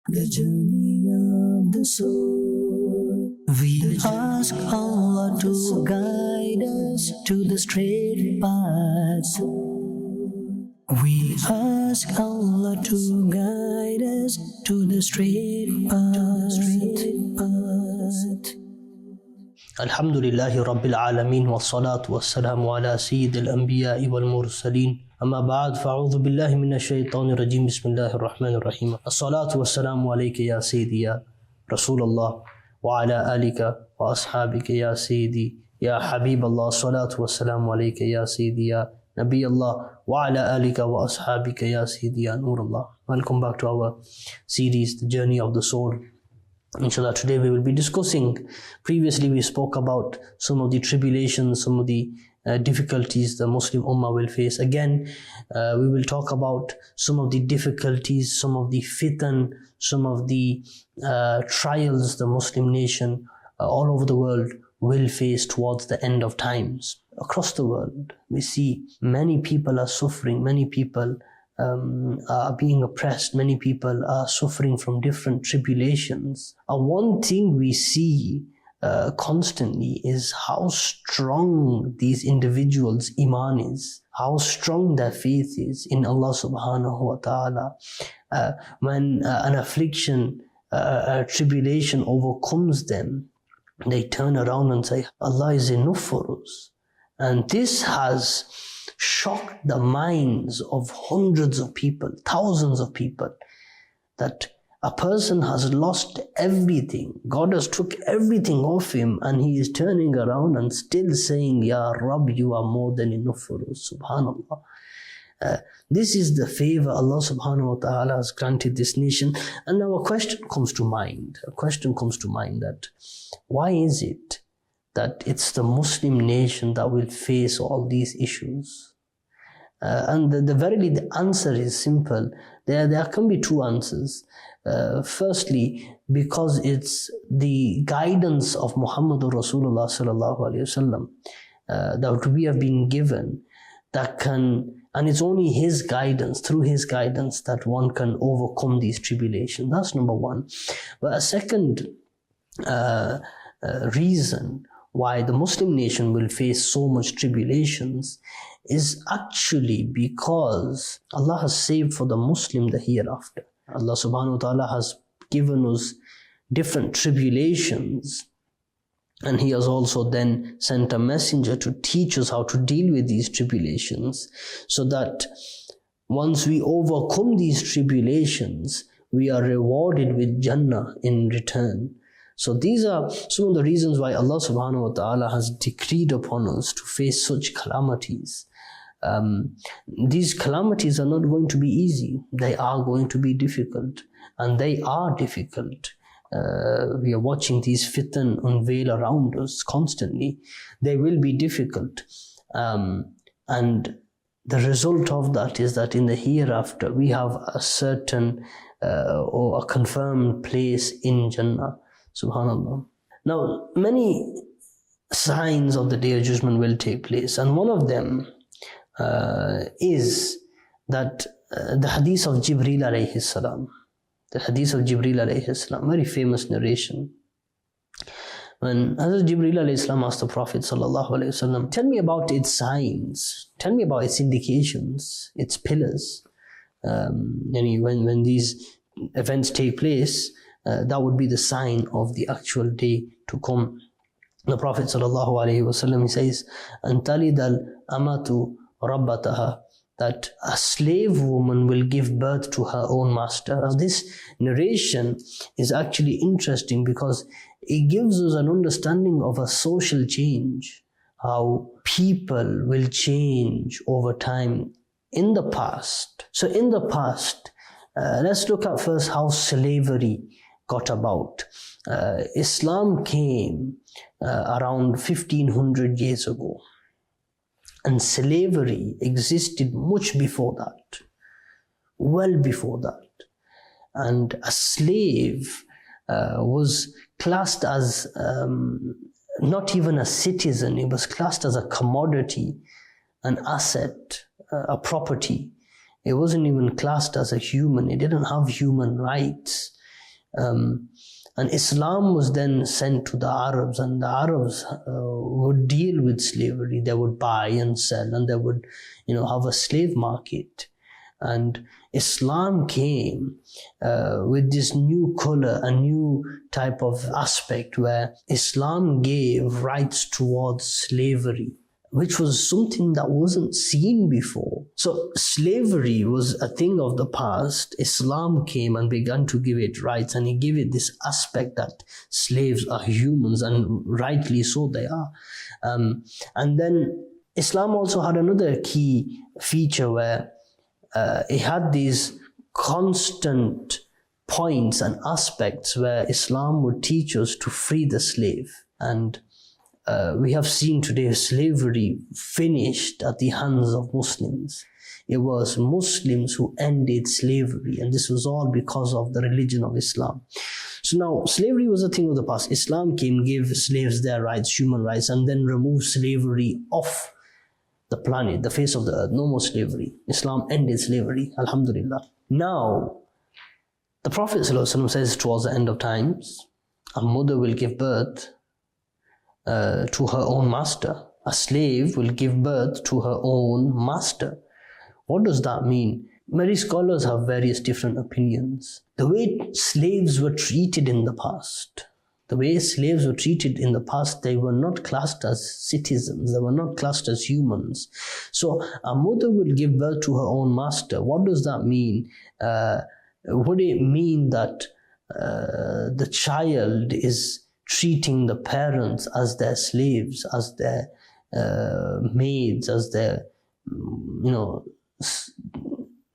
The journey of the soul. We ask Allah to guide us to the straight path. We ask Allah to guide us to the straight path. Alhamdulillahi Rabbil Alameen wa salatu wa salamu ala Sayyidil Anbiya'i wal Mursaleen. Amma ba'd, fa'udhu billahi minash shaitanir rajim. Bismillahir Rahmanir Rahim. As-salatu wa salamu alayka ya Sayyidi ya Rasulullah wa ala alika wa ashabika ya Sayyidi ya Habib Allah. As-salatu wa salamu alayka ya Sayyidi ya Nabi Allah wa ala alika wa ashabika ya Sayyidi ya Nur Allah. Welcome back to our series, The Journey of the Soul. Inshallah, today we will be discussing, previously we spoke about some of the tribulations, some of the difficulties the Muslim Ummah will face. Again, we will talk about some of the difficulties, some of the fitan, some of the trials the Muslim nation all over the world will face towards the end of times. Across the world, we see many people are suffering, many people are being oppressed, many people are suffering from different tribulations. And one thing we see constantly is how strong these individuals' iman is, how strong their faith is in Allah subhanahu wa ta'ala. When an affliction, a tribulation overcomes them, they turn around and say, Allah is enough for us. And this has shocked the minds of hundreds of people, thousands of people, that a person has lost everything. God has took everything off him and he is turning around and still saying, Ya Rabb, you are more than enough for us. Subhanallah. This is the favor Allah subhanahu wa ta'ala has granted this nation. And now a question comes to mind. That why is it that it's the Muslim nation that will face all these issues? And verily the answer is simple. There can be two answers. Firstly, because it's the guidance of Muhammadur Rasulullah sallallahu alaihi wasallam that we have been given, that can, and it's only his guidance, through his guidance, that one can overcome these tribulations. That's number one. But a second reason why the Muslim nation will face so much tribulations is actually because Allah has saved for the Muslim the hereafter. Allah subhanahu wa ta'ala has given us different tribulations, and He has also then sent a messenger to teach us how to deal with these tribulations, so that once we overcome these tribulations, we are rewarded with Jannah in return. So these are some of the reasons why Allah subhanahu wa ta'ala has decreed upon us to face such calamities. These calamities are not going to be easy. They are going to be difficult, and they are difficult. We are watching these fitan unveil around us constantly. They will be difficult. And the result of that is that in the hereafter, we have a certain or a confirmed place in Jannah. Subhanallah. Now, many signs of the Day of Judgment will take place, and one of them is that the hadith of Jibreel alayhi salam. The hadith of Jibreel alayhi salam, very famous narration. When Hazrat Jibreel alayhi salam asked the Prophet sallallahu alayhi wasallam, tell me about its signs, tell me about its indications, its pillars. When these events take place, that would be the sign of the actual day to come. The Prophet sallallahu alaihi wasallam, he says, "Antalidal amatu rabbataha," that a slave woman will give birth to her own master. Now, this narration is actually interesting because it gives us an understanding of a social change, how people will change over time in the past. So in the past, let's look at first how slavery got about. Islam came around 1500 years ago, and slavery existed much before that, well before that. And a slave was classed as not even a citizen, it was classed as a commodity, an asset, a property. It wasn't even classed as a human, it didn't have human rights. And Islam was then sent to the Arabs, and the Arabs would deal with slavery. They would buy and sell, and they would, have a slave market. And Islam came with this new color, a new type of aspect where Islam gave rights towards slavery, which was something that wasn't seen before. So slavery was a thing of the past. Islam came and began to give it rights, and he gave it this aspect that slaves are humans, and rightly so they are. And then Islam also had another key feature where it had these constant points and aspects where Islam would teach us to free the slave. And we have seen today slavery finished at the hands of Muslims. It was Muslims who ended slavery, and this was all because of the religion of Islam. So now, slavery was a thing of the past. Islam came, gave slaves their rights, human rights, and then removed slavery off the planet, the face of the earth. No more slavery. Islam ended slavery, alhamdulillah. Now, the Prophet ﷺ says towards the end of times, a mother will give birth to her own master. A slave will give birth to her own master. What does that mean? Many scholars have various different opinions. The way slaves were treated in the past, they were not classed as citizens, they were not classed as humans. So a mother will give birth to her own master. What does that mean? Would it mean that the child is treating the parents as their slaves, as their maids, as their,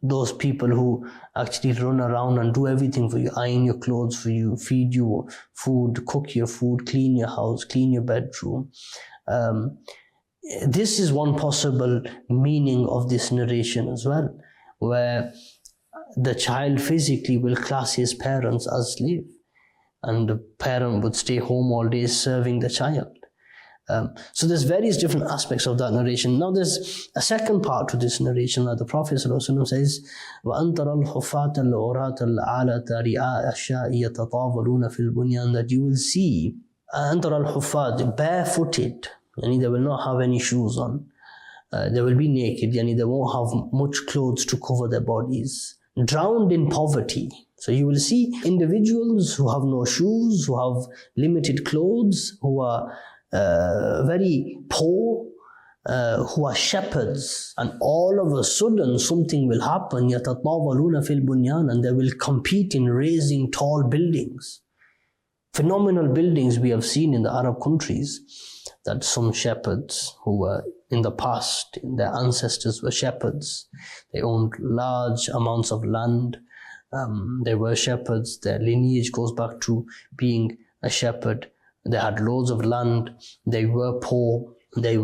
those people who actually run around and do everything for you, iron your clothes for you, feed you food, cook your food, clean your house, clean your bedroom. This is one possible meaning of this narration as well, where the child physically will class his parents as slave, and the parent would stay home all day serving the child. So there's various different aspects of that narration. Now there's a second part to this narration where the Prophet ﷺ says, وَأَنْتَرَ الْحُفَاةَ الْعُرَاةَ الْعَالَةَ رِعَاءَ الشَّاءِ يَتَطَاوَلُونَ فِي الْبُنْيَانِ, that you will see أَنْتَرَ الْحُفَاةَ, barefooted, yani they will not have any shoes on. They will be naked, yani they won't have much clothes to cover their bodies, drowned in poverty. So you will see individuals who have no shoes, who have limited clothes, who are very poor, who are shepherds, and all of a sudden something will happen, يَتَطَاوَلُونَ فِي الْبُنْيَانِ, and they will compete in raising tall buildings. Phenomenal buildings we have seen in the Arab countries, that some shepherds who were in the past, their ancestors were shepherds, they owned large amounts of land, they were shepherds, their lineage goes back to being a shepherd. They had loads of land, they were poor, they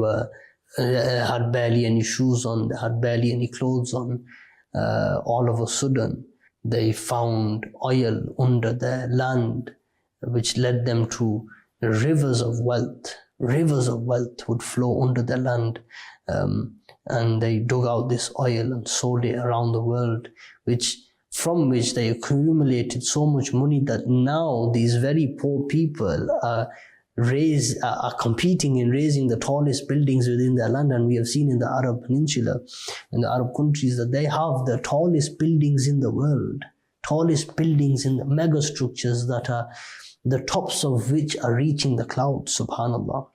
had barely any shoes on, they had barely any clothes on. All of a sudden, they found oil under their land, which led them to rivers of wealth. Rivers of wealth would flow under their land, and they dug out this oil and sold it around the world, from which they accumulated so much money that now these very poor people are competing in raising the tallest buildings within their land. And we have seen in the Arab Peninsula, in the Arab countries, that they have the tallest buildings in the world, tallest buildings in the mega structures that are the tops of which are reaching the clouds, subhanallah.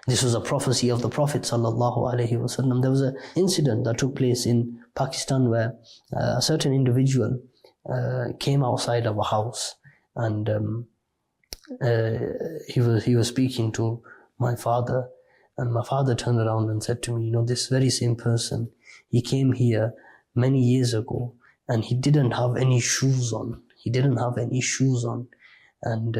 This was a prophecy of the Prophet sallallahu alaihi wasallam. There was an incident that took place in Pakistan where a certain individual came outside of a house, and he was speaking to my father, and my father turned around and said to me, this very same person, he came here many years ago and he didn't have any shoes on. And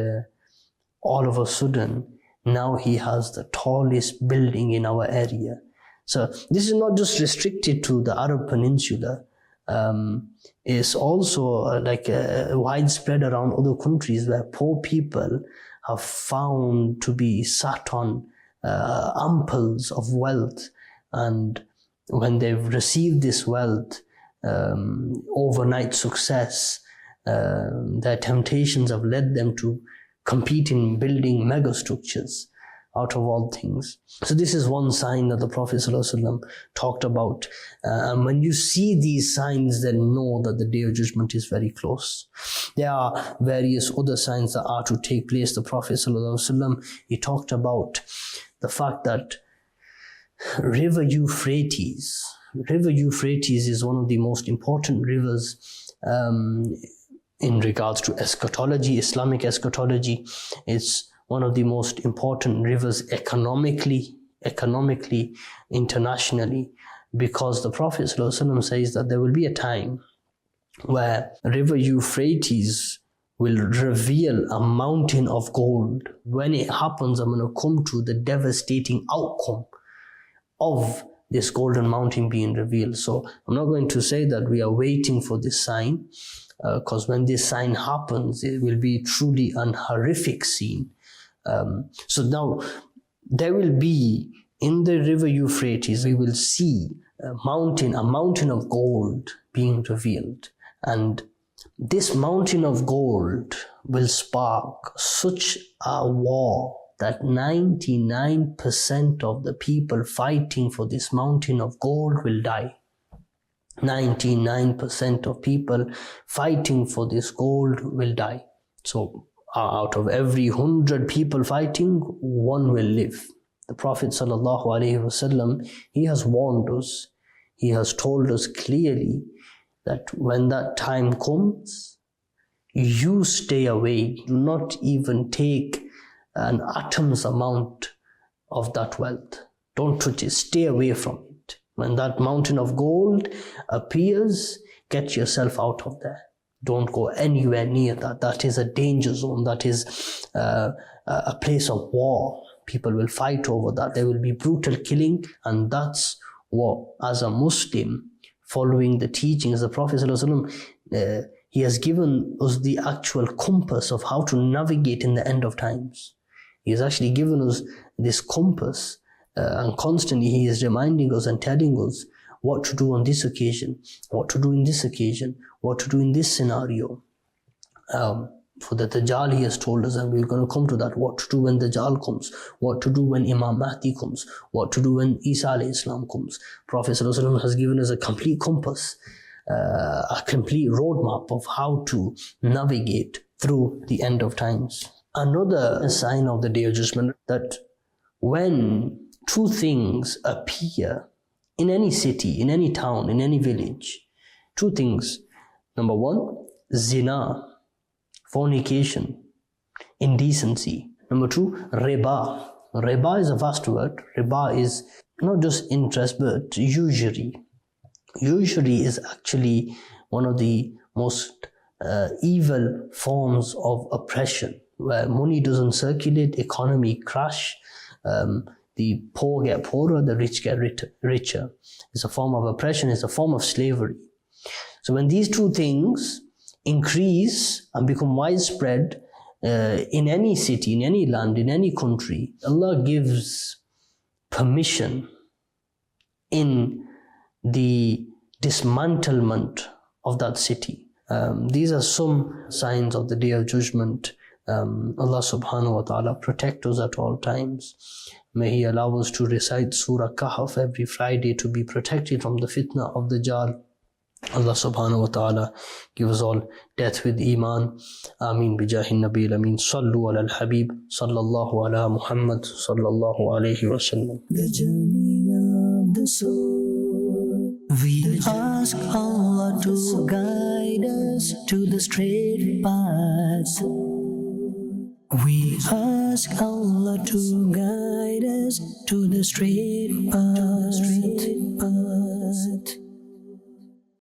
all of a sudden, now he has the tallest building in our area. So this is not just restricted to the Arab Peninsula. It's also widespread around other countries where poor people have found to be sat on amples of wealth. And when they've received this wealth, overnight success, their temptations have led them to compete in building megastructures out of all things. So this is one sign that the Prophet ﷺ talked about. And when you see these signs, then know that the Day of Judgment is very close. There are various other signs that are to take place. The Prophet ﷺ, he talked about the fact that River Euphrates is one of the most important rivers in regards to eschatology, Islamic eschatology. It's one of the most important rivers economically, internationally, because the Prophet ﷺ says that there will be a time where River Euphrates will reveal a mountain of gold. When it happens, I'm going to come to the devastating outcome of this golden mountain being revealed. So I'm not going to say that we are waiting for this sign, because when this sign happens, it will be truly an horrific scene. So now there will be in the River Euphrates, we will see a mountain of gold being revealed. And this mountain of gold will spark such a war that 99% of the people fighting for this mountain of gold will die. 99% of people fighting for this gold will die. So out of every 100 people fighting, one will live. The Prophet ﷺ, he has warned us, he has told us clearly that when that time comes, you stay away. Do not even take an atom's amount of that wealth. Don't touch it. Stay away from it. When that mountain of gold appears, get yourself out of there. Don't go anywhere near that. That is a danger zone. That is a place of war. People will fight over that. There will be brutal killing, and that's what, as a Muslim, following the teachings of the Prophet ﷺ, he has given us the actual compass of how to navigate in the end of times. He has actually given us this compass, and constantly he is reminding us and telling us what to do on this occasion, what to do in this occasion, what to do in this scenario. For the Dajjal, he has told us, and we're going to come to that, what to do when Dajjal comes, what to do when Imam Mahdi comes, what to do when Isa alayhi salam comes. Prophet ﷺ has given us a complete compass, a complete roadmap of how to navigate through the end of times. Another sign of the Day of Judgment, that when two things appear in any city, in any town, in any village, two things. Number one, zina, fornication, indecency. Number two, riba. Riba is a vast word. Riba is not just interest, but usury. Usury is actually one of the most evil forms of oppression, where money doesn't circulate, economy crash, the poor get poorer, the rich get richer. It's a form of oppression, it's a form of slavery. So when these two things increase and become widespread in any city, in any land, in any country, Allah gives permission in the dismantlement of that city. These are some signs of the Day of Judgment. Allah subhanahu wa ta'ala protect us at all times. May He allow us to recite Surah Kahf every Friday to be protected from the fitna of the Dajjal. Allah subhanahu wa ta'ala give us all death with Iman. Ameen bijahin Nabil Ameen. Sallu ala al-Habib. Sallallahu ala Muhammad. Sallallahu alayhi wa sallam. The journey of the soul. We ask Allah to guide us to the straight path. We ask Allah to guide us to the straight path.